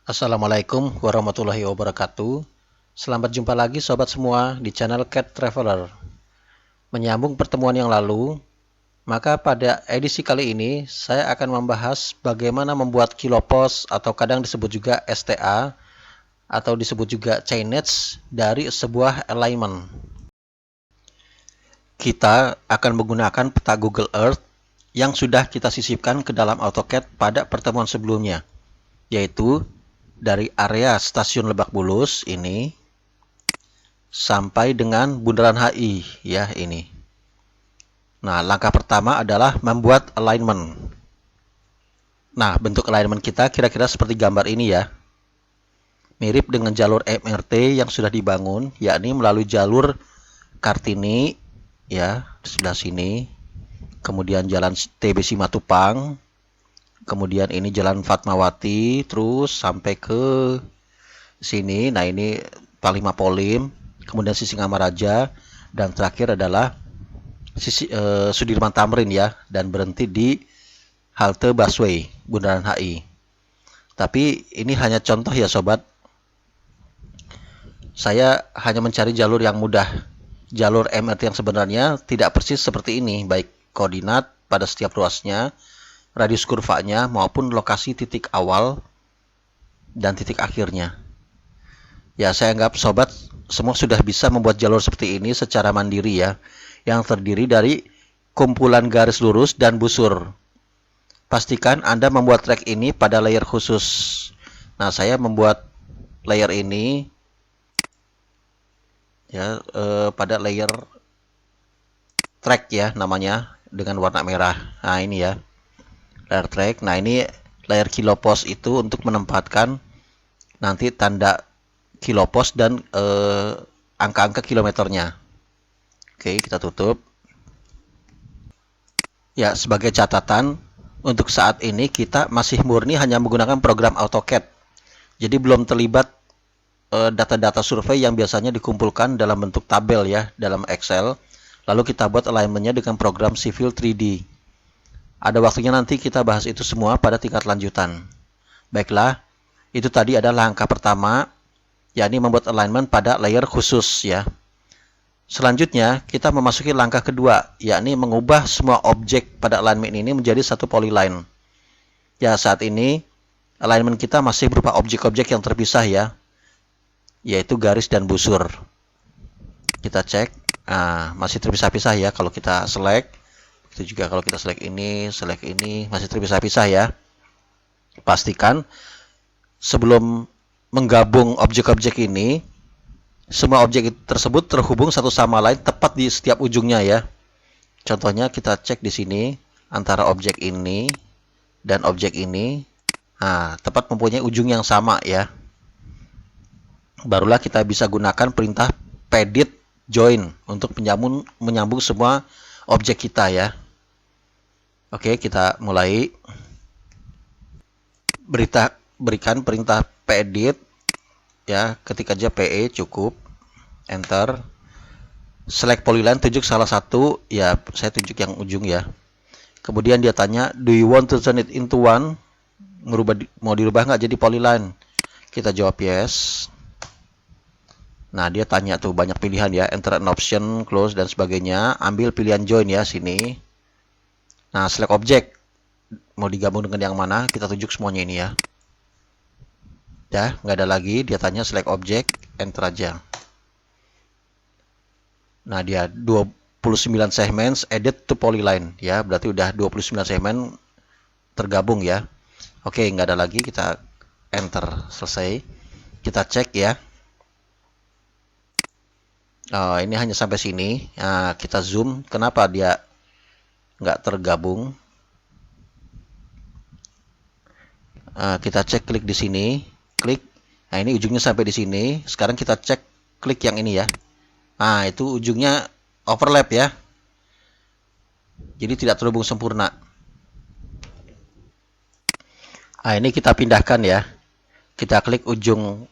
Assalamualaikum warahmatullahi wabarakatuh. Selamat jumpa lagi sobat semua di channel Cat Traveler. Menyambung pertemuan yang lalu, maka pada edisi kali ini saya akan membahas bagaimana membuat kilopos atau kadang disebut juga STA atau disebut juga chainage dari sebuah alignment. Kita akan menggunakan peta Google Earth yang sudah kita sisipkan ke dalam AutoCAD pada pertemuan sebelumnya, yaitu dari area stasiun Lebak Bulus ini sampai dengan Bundaran HI ya ini. Nah, langkah pertama adalah membuat alignment. Nah, bentuk alignment kita kira-kira seperti gambar ini ya. Mirip dengan jalur MRT yang sudah dibangun, yakni melalui jalur Kartini ya, di sebelah sini. Kemudian jalan TB Simatupang. Kemudian ini jalan Fatmawati, terus sampai ke sini. Nah, ini Panglima Polim, kemudian Sisingamaraja, dan terakhir adalah Sudirman Tamrin ya, dan berhenti di halte busway Bundaran HI. Tapi ini hanya contoh ya sobat. Saya hanya mencari jalur yang mudah. Jalur MRT yang sebenarnya tidak persis seperti ini, baik koordinat pada setiap ruasnya, radius kurvanya, maupun lokasi titik awal dan titik akhirnya. Ya, saya anggap sobat semua sudah bisa membuat jalur seperti ini secara mandiri ya, yang terdiri dari kumpulan garis lurus dan busur. Pastikan Anda membuat track ini pada layer khusus. Nah, saya membuat layer ini ya pada layer track ya namanya, dengan warna merah. Nah, ini ya layer track. Nah, ini layer kilopos itu untuk menempatkan nanti tanda kilopos dan angka-angka kilometernya. Oke, kita tutup. Ya, sebagai catatan, untuk saat ini kita masih murni hanya menggunakan program AutoCAD. Jadi belum terlibat data-data survei yang biasanya dikumpulkan dalam bentuk tabel ya, dalam Excel. Lalu kita buat alignmentnya dengan program Civil 3D. Ada waktunya nanti kita bahas itu semua pada tingkat lanjutan. Baiklah, itu tadi adalah langkah pertama, yakni membuat alignment pada layer khusus ya. Selanjutnya, kita memasuki langkah kedua, yakni mengubah semua objek pada alignment ini menjadi satu polyline. Ya, saat ini alignment kita masih berupa objek-objek yang terpisah ya, yaitu garis dan busur. Kita cek, masih terpisah-pisah ya kalau kita select. Itu juga kalau kita select ini, masih terpisah-pisah ya. Pastikan sebelum menggabung objek-objek ini, semua objek tersebut terhubung satu sama lain tepat di setiap ujungnya ya. Contohnya kita cek di sini antara objek ini dan objek ini. Nah, tepat mempunyai ujung yang sama ya. Barulah kita bisa gunakan perintah pedit join untuk menyambung semua objek kita ya. Oke, kita mulai. Berikan perintah pedit ya, ketik aja PE cukup, enter. Select polyline, tunjuk salah satu ya, saya tunjuk yang ujung ya. Kemudian dia tanya, do you want to turn it into one? Mau dirubah nggak jadi polyline? Kita jawab yes. Nah, dia tanya tuh banyak pilihan ya, enter an option, close dan sebagainya. Ambil pilihan join ya sini. Nah, select object, mau digabung dengan yang mana? Kita tunjuk semuanya ini ya. Ya, nggak ada lagi. Dia tanya select object, enter aja. Nah, dia 29 segments added to polyline ya, berarti udah 29 segmen tergabung ya. Oke, nggak ada lagi, kita enter, selesai. Kita cek ya. Ini hanya sampai sini. Nah, kita zoom. Kenapa dia nggak tergabung? Kita cek, klik di sini, klik. Nah, ini ujungnya sampai di sini. Sekarang kita cek, klik yang ini ya. Nah, itu ujungnya overlap ya. Jadi tidak terhubung sempurna. Nah, ini kita pindahkan ya. Kita klik ujung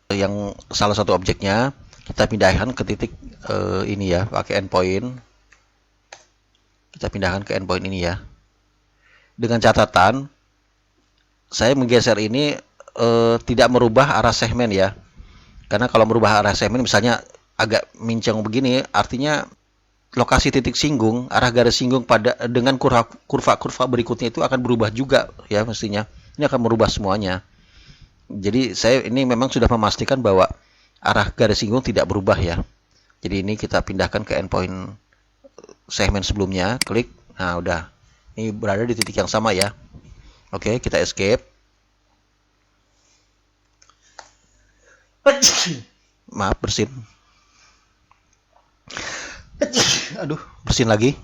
yang salah satu objeknya. Kita pindahkan ke titik ini ya, pakai endpoint. Kita pindahkan ke endpoint ini ya. Dengan catatan, saya menggeser ini tidak merubah arah segmen ya. Karena kalau merubah arah segmen misalnya agak mincang begini, artinya lokasi titik singgung, arah garis singgung pada dengan kurva berikutnya itu akan berubah juga ya mestinya. Ini akan merubah semuanya. Jadi saya ini memang sudah memastikan bahwa arah garis singgung tidak berubah ya. Jadi ini kita pindahkan ke endpoint segmen sebelumnya, klik. Nah, udah. Ini berada di titik yang sama ya. Oke, kita escape. Maaf, bersin. Aduh, bersin lagi.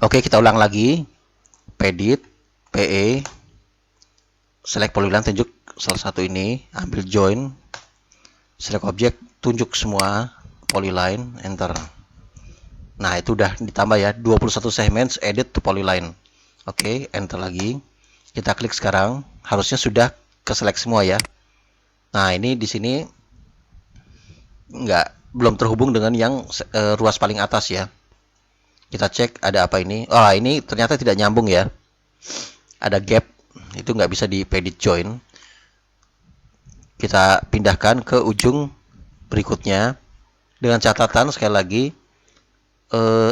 Oke, kita ulang lagi. Pedit, PE, select polyline, tunjuk salah satu ini, ambil join, select object, tunjuk semua polyline, enter. Nah, itu udah ditambah ya, 21 segments, edit to polyline. Oke, enter lagi. Kita klik sekarang, harusnya sudah ke select semua ya. Nah, ini di sini belum terhubung dengan yang ruas paling atas ya. Kita cek ada apa ini. Oh, ini ternyata tidak nyambung ya. Ada gap, itu nggak bisa di pedit join. Kita pindahkan ke ujung berikutnya dengan catatan sekali lagi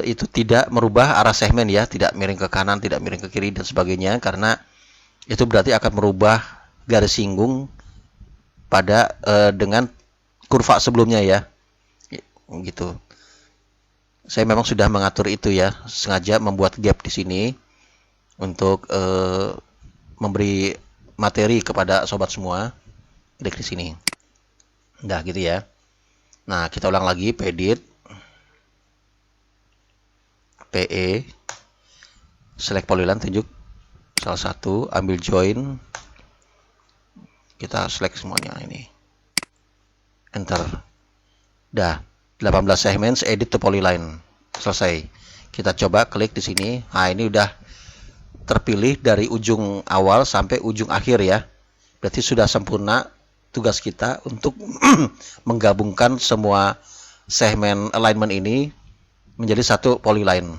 itu tidak merubah arah segmen ya, tidak miring ke kanan, tidak miring ke kiri dan sebagainya, karena itu berarti akan merubah garis singgung pada dengan kurva sebelumnya ya, gitu. Saya memang sudah mengatur itu ya, sengaja membuat gap di sini untuk memberi materi kepada sobat semua. Klik di sini. Nah, gitu ya. Nah, kita ulang lagi, pedit, PE, select polyline, tunjuk salah satu, ambil join, kita select semuanya ini, enter. Dah, 18 segments, edit to polyline, selesai. Kita coba klik di sini. Nah, ini udah terpilih dari ujung awal sampai ujung akhir ya. Berarti sudah sempurna tugas kita untuk menggabungkan semua segmen alignment ini menjadi satu polyline.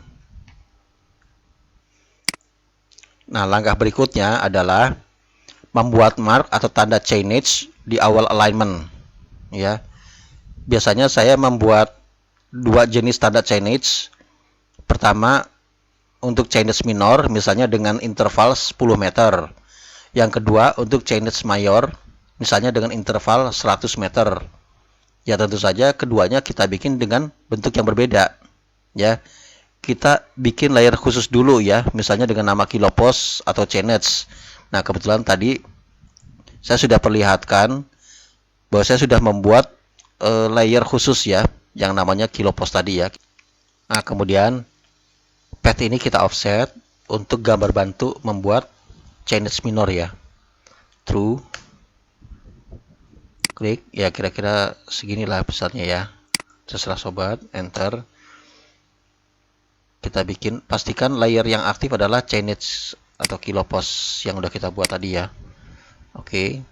Nah, langkah berikutnya adalah membuat mark atau tanda chainage di awal alignment ya. Biasanya saya membuat dua jenis tanda chainage. Pertama untuk chainage minor, misalnya dengan interval 10 meter. Yang kedua untuk chainage mayor, misalnya dengan interval 100 meter. Ya, tentu saja keduanya kita bikin dengan bentuk yang berbeda ya. Kita bikin layer khusus dulu ya, misalnya dengan nama kilopos atau chainage. Nah, kebetulan tadi saya sudah perlihatkan bahwa saya sudah membuat layer khusus ya, yang namanya kilopos tadi ya. Nah, kemudian path ini kita offset untuk gambar bantu membuat chainage minor ya. True. Klik ya, kira-kira seginilah besarnya ya. Terserah sobat, enter. Kita bikin, pastikan layer yang aktif adalah chainage atau kilopos yang udah kita buat tadi ya. Oke.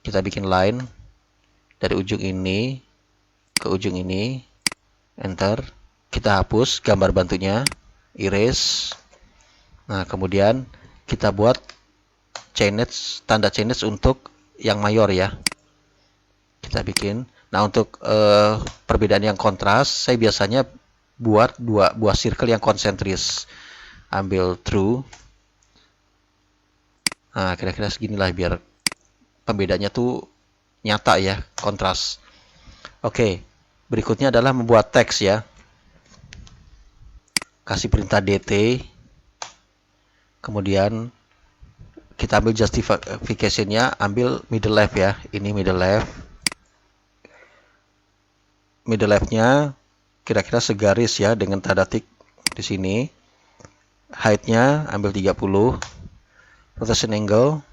Kita bikin line dari ujung ini ke ujung ini, enter. Kita hapus gambar bantunya, erase. Nah, kemudian kita buat chainage, tanda chainage untuk yang mayor ya. Kita bikin. Nah, untuk perbedaan yang kontras, saya biasanya buat dua buah circle yang konsentris. Ambil true. Nah, kira-kira seginilah biar pembedanya tuh nyata ya, kontras. Oke, berikutnya adalah membuat teks ya. Kasih perintah dt. Kemudian kita ambil justification-nya, ambil middle left ya. Ini middle left. Middle left-nya kira-kira segaris ya dengan tanda tik di sini. Height-nya ambil 30. Rotation angle.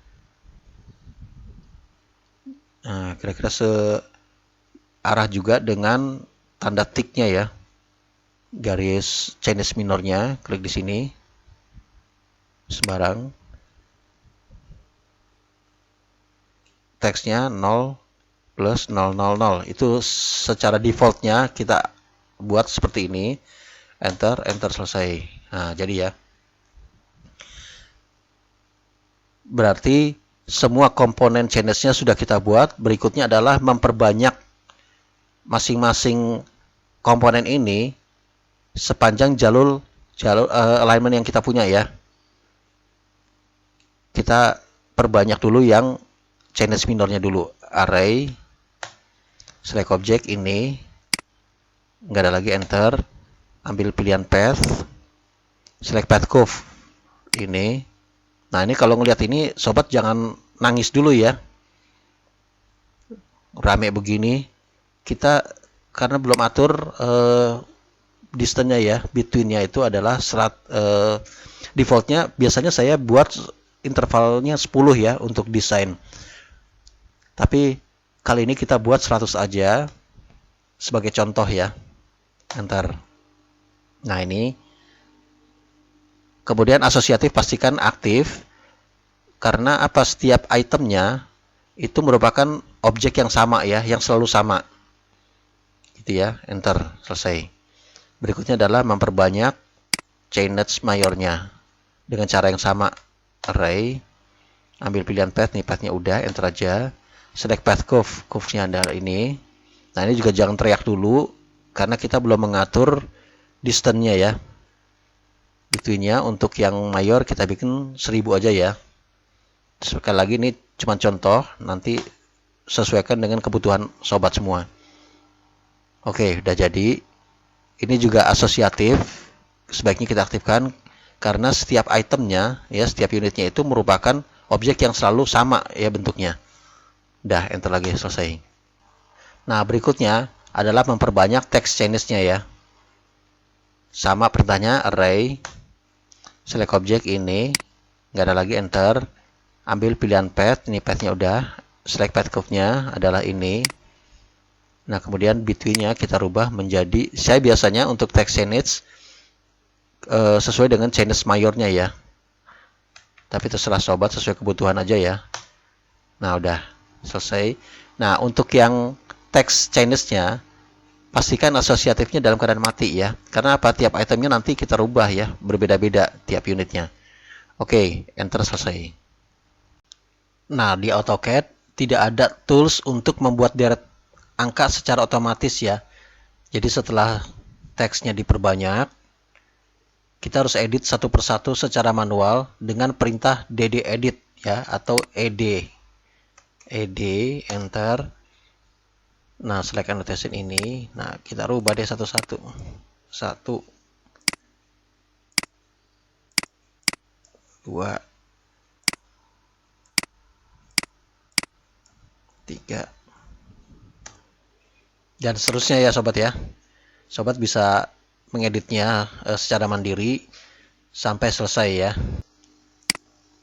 Nah, kira-kira searah juga dengan tanda tiknya ya. Garis chainage minornya, klik di sini. Sembarang. Teksnya 0 plus 000. Itu secara defaultnya kita buat seperti ini. Enter, enter, selesai. Nah, jadi ya. Berarti semua komponen change-nya sudah kita buat. Berikutnya adalah memperbanyak masing-masing komponen ini sepanjang jalur alignment yang kita punya ya. Kita perbanyak dulu yang change minornya dulu. Array select object ini nggak ada lagi, enter. Ambil pilihan path, select path curve ini. Nah, ini kalau ngelihat ini sobat jangan nangis dulu ya. Rame begini kita karena belum atur distance-nya ya, between-nya itu adalah defaultnya biasanya saya buat intervalnya 10 ya untuk desain. Tapi kali ini kita buat 100 aja sebagai contoh ya. Enter. Nah, ini kemudian asosiatif pastikan aktif karena apa, setiap itemnya itu merupakan objek yang sama ya, yang selalu sama. Gitu ya, enter, selesai. Berikutnya adalah memperbanyak change mayornya dengan cara yang sama. Array, ambil pilihan path, nih pathnya udah, enter aja. Select path curve, curve-nya adalah ini. Nah, ini juga jangan teriak dulu karena kita belum mengatur distance-nya ya. Between-nya untuk yang mayor kita bikin 1000 aja ya. Sekali lagi ini cuma contoh, nanti sesuaikan dengan kebutuhan sobat semua. Oke, udah jadi. Ini juga asosiatif, sebaiknya kita aktifkan karena setiap itemnya ya, setiap unitnya itu merupakan objek yang selalu sama ya bentuknya. Udah, enter lagi, selesai. Nah, berikutnya adalah memperbanyak text changes-nya ya. Sama perintahnya, array select object ini, nggak ada lagi, enter. Ambil pilihan path, ini pathnya udah, select path curve-nya adalah ini. Nah, kemudian between-nya kita rubah menjadi, saya biasanya untuk text change sesuai dengan changes mayornya ya. Tapi terserah sobat, sesuai kebutuhan aja ya. Nah, udah selesai. Nah, untuk yang text changes-nya pastikan asosiatifnya dalam keadaan mati ya. Karena apa? Tiap itemnya nanti kita rubah ya, berbeda-beda tiap unitnya. Oke, enter, selesai. Nah, di AutoCAD tidak ada tools untuk membuat deret angka secara otomatis ya. Jadi setelah teksnya diperbanyak, kita harus edit satu persatu secara manual dengan perintah dd edit ya, atau ed. Enter. Nah, select annotation ini. Nah, kita rubah deh satu-satu. 1, 2, 3, dan seterusnya ya sobat ya. Sobat bisa mengeditnya secara mandiri sampai selesai ya.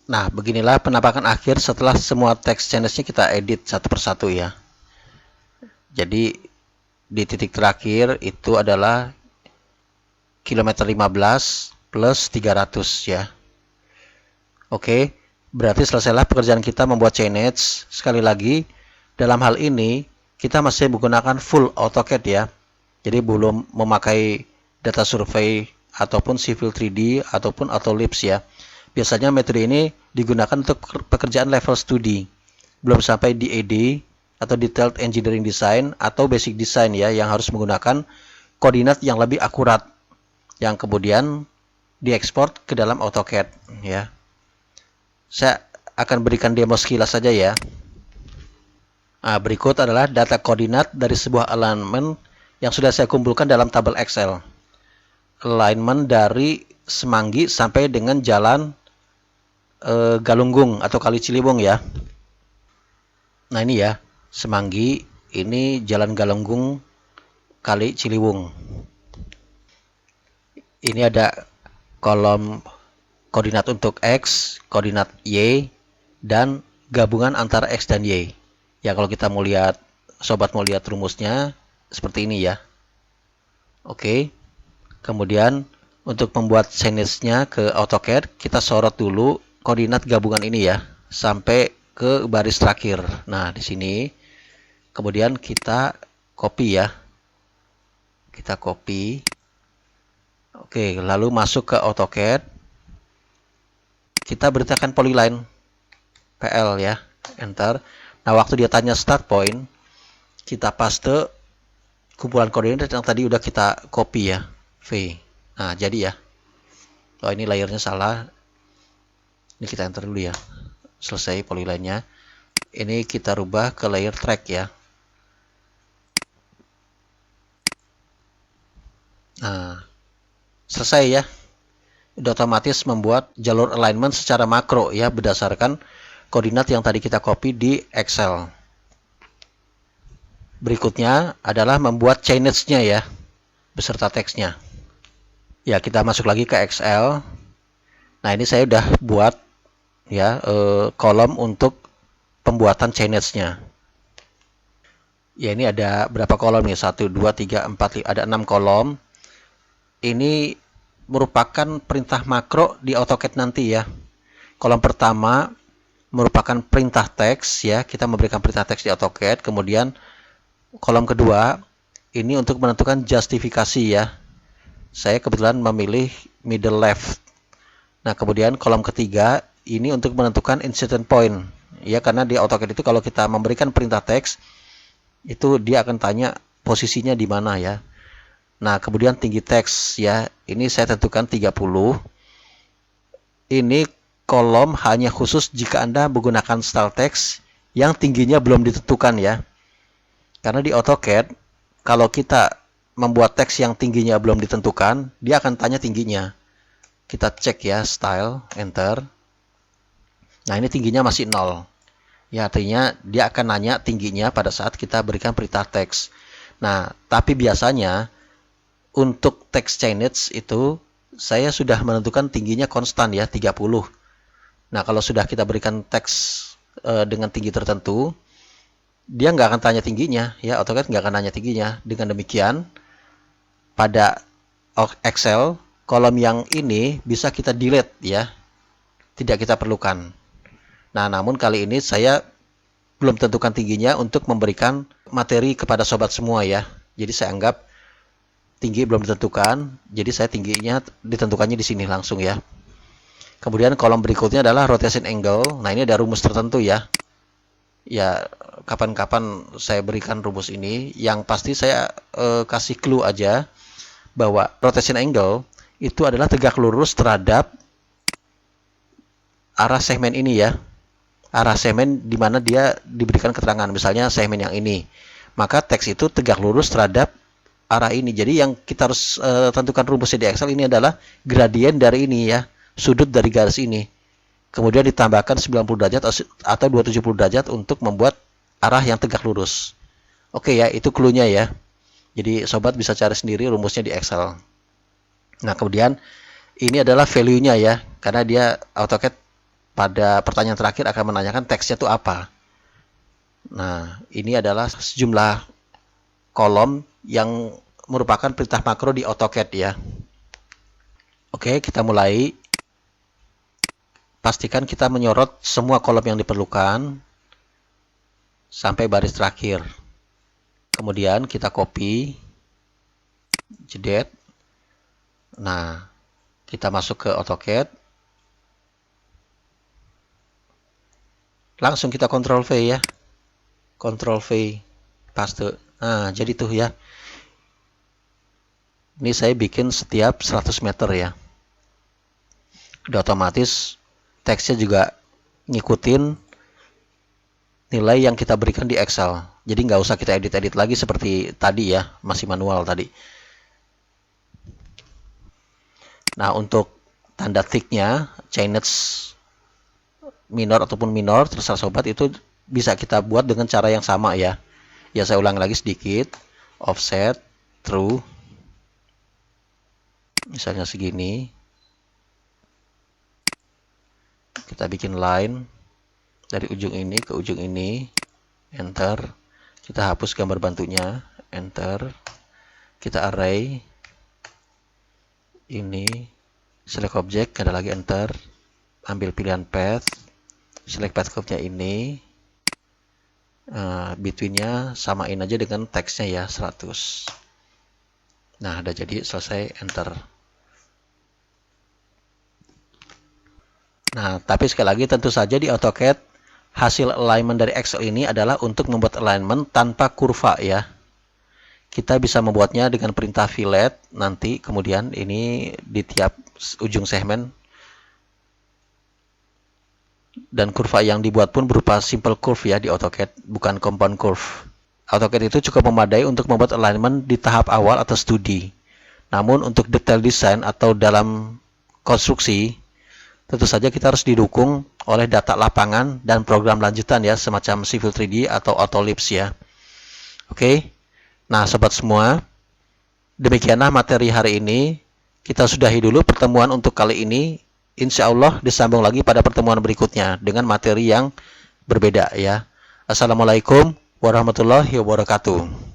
Nah, beginilah penampakan akhir setelah semua text changes-nya kita edit satu persatu ya. Jadi di titik terakhir itu adalah kilometer 15 plus 300 ya. Oke, berarti selesailah pekerjaan kita membuat change. Sekali lagi, dalam hal ini kita masih menggunakan full AutoCAD ya. Jadi belum memakai data survey ataupun civil 3D ataupun AutoLibs ya. Biasanya metode ini digunakan untuk pekerjaan level studi. Belum sampai DED atau Detailed Engineering Design atau Basic Design ya, yang harus menggunakan koordinat yang lebih akurat yang kemudian diekspor ke dalam AutoCAD ya. Saya akan berikan demo sekilas saja ya. Nah, berikut adalah data koordinat dari sebuah alignment yang sudah saya kumpulkan dalam tabel Excel. Alignment dari Semanggi sampai dengan jalan Galunggung atau Kali Ciliwung ya. Nah, ini ya, Semanggi, ini jalan Galunggung Kali Ciliwung. Ini ada kolom koordinat untuk X, koordinat Y, dan gabungan antara X dan Y. Ya, kalau kita mau lihat, sobat mau lihat rumusnya seperti ini ya. Oke. Kemudian untuk membuat change-nya ke AutoCAD, kita sorot dulu koordinat gabungan ini ya sampai ke baris terakhir. Nah, di sini kemudian kita copy ya. Kita copy. Oke, lalu masuk ke AutoCAD. Kita beritakan polyline. PL ya, enter. Nah, waktu dia tanya start point, kita paste kumpulan koordinat yang tadi udah kita copy ya, V. Nah, jadi ya. Oh, ini layernya salah. Ini kita enter dulu ya. Selesai polyline-nya. Ini kita rubah ke layer track ya. Nah, selesai ya. Udah otomatis membuat jalur alignment secara makro ya, berdasarkan koordinat yang tadi kita copy di Excel. Berikutnya adalah membuat chainage-nya ya, beserta teksnya. Ya, kita masuk lagi ke Excel. Nah, ini saya udah buat ya kolom untuk pembuatan chainage-nya. Ya, ini ada berapa kolom nih? 1, 2, 3, 4, 5. Ada 6 kolom. Ini merupakan perintah makro di AutoCAD nanti ya. Kolom pertama merupakan perintah teks ya. Kita memberikan perintah teks di AutoCAD. Kemudian kolom kedua ini untuk menentukan justifikasi ya. Saya kebetulan memilih middle left. Nah, kemudian kolom ketiga ini untuk menentukan incident point. Ya, karena di AutoCAD itu kalau kita memberikan perintah teks itu dia akan tanya posisinya di mana ya. Nah, kemudian tinggi teks ya. Ini saya tentukan 30. Ini kolom hanya khusus jika Anda menggunakan style text yang tingginya belum ditentukan ya. Karena di AutoCAD kalau kita membuat teks yang tingginya belum ditentukan, dia akan tanya tingginya. Kita cek ya, style, enter. Nah, ini tingginya masih 0. Ya, artinya dia akan nanya tingginya pada saat kita berikan perintah teks. Nah, tapi biasanya untuk text chainage itu saya sudah menentukan tingginya konstan ya, 30. Nah, kalau sudah kita berikan teks dengan tinggi tertentu, dia nggak akan tanya tingginya ya, AutoCAD nggak akan tanya tingginya. Dengan demikian, pada Excel kolom yang ini bisa kita delete ya, tidak kita perlukan. Nah, namun kali ini saya belum tentukan tingginya untuk memberikan materi kepada sobat semua ya. Jadi saya anggap tinggi belum ditentukan, jadi saya tingginya ditentukannya di sini langsung ya. Kemudian kolom berikutnya adalah rotation angle. Nah, ini ada rumus tertentu ya. Ya, kapan-kapan saya berikan rumus ini. Yang pasti saya kasih clue aja bahwa rotation angle itu adalah tegak lurus terhadap arah segmen ini ya. Arah segmen di mana dia diberikan keterangan, misalnya segmen yang ini. Maka teks itu tegak lurus terhadap arah ini. Jadi yang kita harus tentukan rumusnya di Excel ini adalah gradien dari ini ya, sudut dari garis ini. Kemudian ditambahkan 90 derajat atau 270 derajat untuk membuat arah yang tegak lurus. Oke ya, itu clue-nya ya. Jadi sobat bisa cari sendiri rumusnya di Excel. Nah, kemudian ini adalah value-nya ya, karena dia AutoCAD pada pertanyaan terakhir akan menanyakan teksnya itu apa. Nah, ini adalah sejumlah kolom yang merupakan perintah makro di AutoCAD ya. Oke, kita mulai. Pastikan kita menyorot semua kolom yang diperlukan sampai baris terakhir. Kemudian kita copy, jedet. Nah, kita masuk ke AutoCAD. Langsung kita Ctrl V ya. Ctrl V, paste. Nah, jadi tuh ya. Ini saya bikin setiap 100 meter ya. Udah otomatis teksnya juga ngikutin nilai yang kita berikan di Excel. Jadi nggak usah kita edit-edit lagi seperti tadi ya, masih manual tadi. Nah, untuk tanda ticknya, chainage minor ataupun minor, terserah sobat, itu bisa kita buat dengan cara yang sama ya. Ya, saya ulangi lagi sedikit. Offset, true. Misalnya segini. Kita bikin line dari ujung ini ke ujung ini. Enter. Kita hapus gambar bantunya. Enter. Kita array. Ini. Select object. Ada lagi enter. Ambil pilihan path. Select path curve-nya ini. Between-nya samain aja dengan teksnya ya, 100. Nah, udah jadi, selesai, enter. Nah, tapi sekali lagi tentu saja di AutoCAD hasil alignment dari Excel ini adalah untuk membuat alignment tanpa kurva ya. Kita bisa membuatnya dengan perintah fillet nanti, kemudian ini di tiap ujung segmen. Dan kurva yang dibuat pun berupa simple curve ya di AutoCAD, bukan compound curve. AutoCAD itu cukup memadai untuk membuat alignment di tahap awal atau studi. Namun untuk detail desain atau dalam konstruksi, tentu saja kita harus didukung oleh data lapangan dan program lanjutan ya, semacam Civil 3D atau Autolips ya. Oke. Nah, sobat semua, demikianlah materi hari ini. Kita sudahi dulu pertemuan untuk kali ini. Insya Allah disambung lagi pada pertemuan berikutnya dengan materi yang berbeda ya. Assalamualaikum warahmatullahi wabarakatuh.